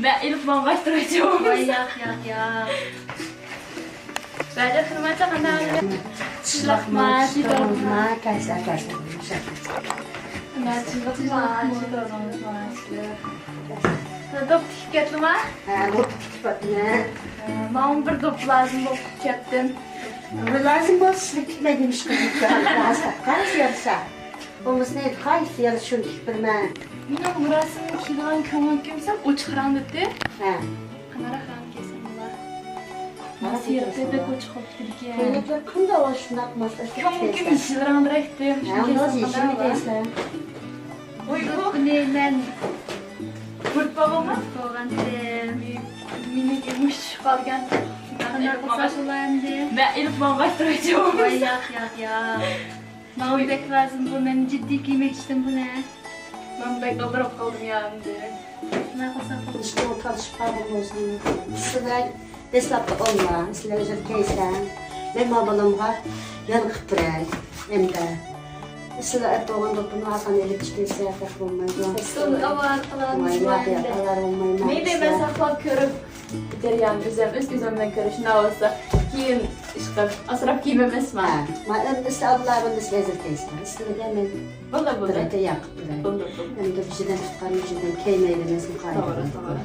Ben Elif bambaştıracağım. Vay yak. Bence kırmaca kadar. Şılakma, Şılakma, kaçlar. Ben şılakma, Dop tiketli mi? Bu tipatına. Ben bir dop lazım dop tikettim. Lazım olsun gitmedim işte. Kaç yarışa. Olması neydi? Kaç yarışa bilmem. Benim burasının kilodan kömür kimsem uçuran dedi. Ha. Kamera kan kesin var. Nasıl yaptı da koç koptu ki? Köylükler kında var şundan masası. Kömür kim işlerini bıraktım. Nasıl işimi değilse. Oy bu Bu ne ben kurt babama koğandım. minik emiş kalgan. Kanar kısaşılandı. Ben Elif bambaştıracağım. Vay yak. Bana bek lazım bu. Ben ciddi giymek istedim bu ne? Ben pek kaldırıp kaldım ya. Ne kısa İşte o çalışıp kaldırmıyorsun. Sizler deslapta olma. Sizler özel keysen. Benim abalamga yanık bırak. Hem de. Sizler et doğanda bunu Hasan elip çıkıyorsa yaprak olmayı. Son avartılan Alar olmayı. Neydi ben saklap körüp biteriyem üst üzerinden körüş ne olsa giyin işte asraf giymemesi var. Ma işte Allah'ın da lezzet keysen. İşte de hemen Valla bu da. bırakı yakıp bırak. Bulur. Hem de bir şeyden tutar, bir şeyden keymeylemezsin kaybeder. Doğru.